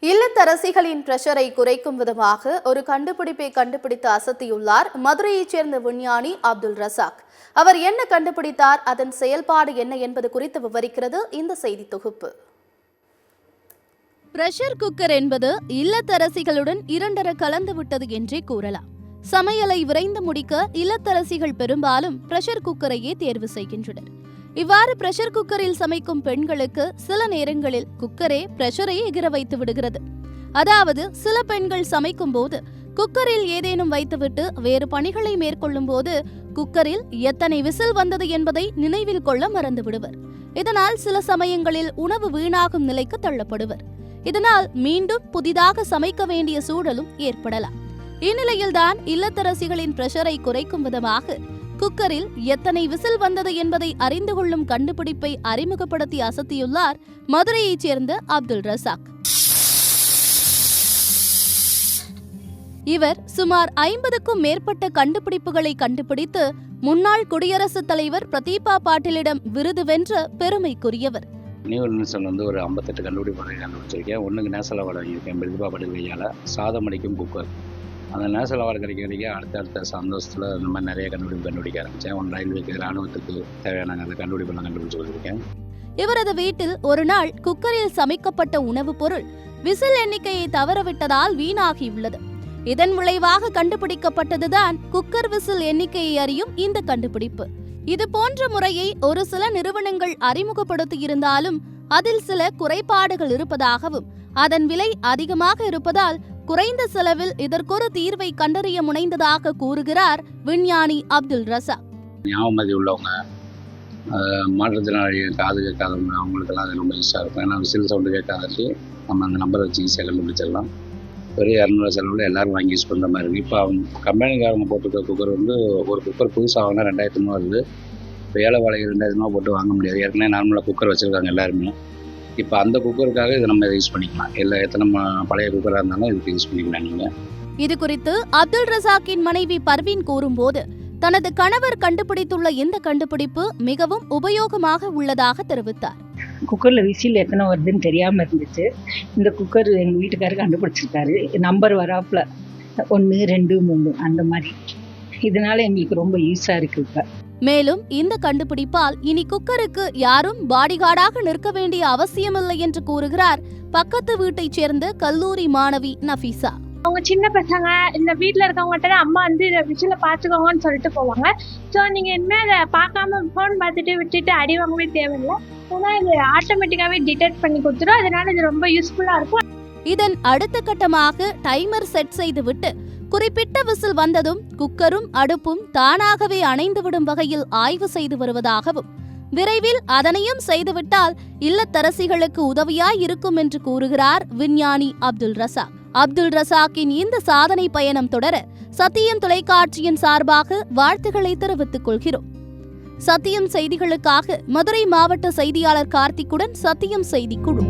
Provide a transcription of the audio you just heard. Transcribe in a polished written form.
இல்லத்தரசிகளின் பிரஷரை குறைக்கும் விதமாக ஒரு கண்டுபிடிப்பை கண்டுபிடித்து அசத்தியுள்ளார் மதுரையைச் சேர்ந்த விஞ்ஞானி அப்துல் ரசாக். அவர் என்ன கண்டுபிடித்தார், அதன் செயல்பாடு என்ன என்பது குறித்து விவரிக்கிறது இந்த செய்தி தொகுப்பு. பிரஷர் குக்கர் என்பது இல்லத்தரசிகளுடன் இரண்டர கலந்து விட்டது என்றே கூறலாம். சமையலை விரைந்து முடிக்க இல்லத்தரசிகள் பெரும்பாலும் பிரஷர் குக்கரையே தேர்வு செய்கின்றனர். இவ்வாறு பிரஷர் குக்கரில் சமைக்கும் பெண்களுக்கு சில நேரங்களில் குக்கரே பிரஷரை எகிர வைத்து விடுகிறது. அதாவது சில பெண்கள் சமைக்கும் போது குக்கரில் ஏதேனும் வைத்துவிட்டு வேறு பணிகளை மேற்கொள்ளும் போது குக்கரில் எத்தனை விசில் வந்தது என்பதை நினைவில் கொள்ள மறந்து விடுவர். இதனால் சில சமயங்களில் உணவு வீணாகும் நிலைக்கு தள்ளப்படுவர். இதனால் மீண்டும் புதிதாக சமைக்க வேண்டிய சூழலும் ஏற்படலாம். இந்நிலையில்தான் இல்லத்தரசிகளின் பிரஷரை குறைக்கும் விதமாக குக்கரில் எத்தனை விசில் வந்தது என்பதை அறிந்து கொள்ளும் கண்டுபிடிப்பை அறிமுகப்படுத்தி அசத்தியுள்ளார் மதுரையைச் சேர்ந்த அப்துல் ரசாக். இவர் சுமார் 50க்கும் மேற்பட்ட கண்டுபிடிப்புகளை கண்டுபிடித்து முன்னாள் குடியரசுத் தலைவர் பிரதீபா பாட்டீலிடம் விருது வென்ற பெருமைக்குரியவர். நியூ ஒரு 58 கண்டுபிடிப்புகளை கண்டுபிடிச்சிருக்கேன். ஒன்றுக்கு நேஷனல் அவார்டு வாங்கியிருக்கேன் பிரதீபா பாட்டீல் கையால். சாதம் அடிக்கும் குக்கர், அந்த நேஷனல் அவார்டு கிடைக்க அடுத்த சந்தோஷத்தில் இந்த மாதிரி நிறைய கண்டுபிடிக்க ஆரம்பித்தேன். ஒன்று ரயில்வேக்கு, இராணுவத்துக்கு தேவையான அந்த கண்டுபிடிப்பெல்லாம் கண்டுபிடிச்சு கொடுத்துருக்கேன். இவரது வீட்டில் ஒரு நாள் குக்கரில் சமைக்கப்பட்ட உணவுப் பொருள் விசில் எண்ணிக்கையை தவறவிட்டதால் வீணாகியுள்ளது. இதன் விளைவாக கண்டுபிடிக்கப்பட்டதுதான் குக்கர் விசில் எண்ணிக்கையை அறியும் இந்த கண்டுபிடிப்பு. இது போன்ற முறையை ஒரு சில நிறுவனங்கள் அறிமுகப்படுத்தியிருந்தாலும் அதில் சில குறைபாடுகள் இருப்பதாகவும் அதன் விலை அதிகமாக இருப்பதால் குறைந்த செலவில் இதற்கொரு தீர்வை கண்டறிய முனைந்ததாக கூறுகிறார் விஞ்ஞானி அப்துல் ரசாக். ஞாபகமதி உள்ளவங்க, மாற்றுத்திறனாளி, காது கேட்காதவங்க, அவங்களுக்கெல்லாம் அது ரொம்ப யூஸாக இருக்கும். ஏன்னா விசில் சவுண்டு கேட்காதே நம்ம அந்த நம்பரை வச்சு ஈஸியாக கண்டுபிடிச்சிடலாம். பெரிய 200 செலவில் எல்லாரும் வாங்கி யூஸ் பண்ணுற மாதிரி இருக்குது. இப்போ அவங்க கம்பெனிக்காரங்க போட்டுருக்க குக்கர் ஒரு குக்கர் புதுசாக வாங்கினா 2000 வருது. இப்போ ஏழை வாடகை 2000 போட்டு வாங்க முடியாது. ஏற்கனவே நார்மலாக குக்கர் வச்சுருக்காங்க எல்லாருமே. இப்போ அந்த குக்கருக்காக இதை நம்ம யூஸ் பண்ணிக்கலாம். இல்லை எத்தனை பழைய குக்கராக இருந்தாலும் இதுக்கு யூஸ் பண்ணிக்கலாம். நீங்கள் இது குறித்து அப்துல் ரசாக்கின் மனைவி பர்வீன் கூறும்போது, தனது கணவர் கண்டுபிடித்துள்ள இந்த கண்டுபிடிப்பு மிகவும் உபயோகமாக உள்ளதாக தெரிவித்தார். குக்கரில் விசில் எத்தனை வருதுன்னு தெரியாமல் இருந்துச்சு. இந்த குக்கர் எங்கள் வீட்டுக்காரர் கண்டுபிடிச்சிருக்காரு. நம்பர் வராப்புல 1, 2, 3 அந்த மாதிரி. இதனால எங்களுக்கு ரொம்ப யூஸாக இருக்கு. இப்போ மேலும் இந்த கண்டுபிடிப்பால் இனி குக்கருக்கு யாரும் பாடிகார்டாக நிற்க வேண்டிய அவசியமில்லை என்று கூறுகிறார் பக்கத்து வீட்டைச் சேர்ந்த கல்லூரி மாணவி நஃபீசா. அவங்க சின்ன பசங்க இந்த வீட்டில் இருக்கவங்ககிட்ட அம்மா இதை விசில பார்த்துக்கோங்கன்னு சொல்லிட்டு போவாங்க. ஸோ நீங்கள் இனிமேல் அதை பார்க்காம ஃபோன் பார்த்துட்டு விட்டுட்டு அடி வாங்கவே தேவையில்லை. ஏன்னா இது ஆட்டோமேட்டிக்காகவே டிடெக்ட் பண்ணி கொடுத்துரும். அதனால இது ரொம்ப யூஸ்ஃபுல்லாக இருக்கும். இதன் அடுத்த கட்டமாக டைமர் செட் செய்துவிட்டு குறிப்பிட்ட விசில் வந்ததும் குக்கரும் அடுப்பும் தானாகவே அணைந்துவிடும் வகையில் ஆய்வு செய்து வருவதாகவும், விரைவில் அதனையும் செய்துவிட்டால் இல்லத்தரசிகளுக்கு உதவியாய் இருக்கும் என்று கூறுகிறார் விஞ்ஞானி அப்துல் ரசாக். அப்துல் ரசாக்கின் இந்த சாதனை பயணம் தொடர சத்தியம் தொலைக்காட்சியின் சார்பாக வாழ்த்துக்களை தெரிவித்துக் கொள்கிறோம். சத்தியம் செய்திகளுக்காக மதுரை மாவட்ட செய்தியாளர் கார்த்திக்குடன் சத்தியம் செய்தி குழு.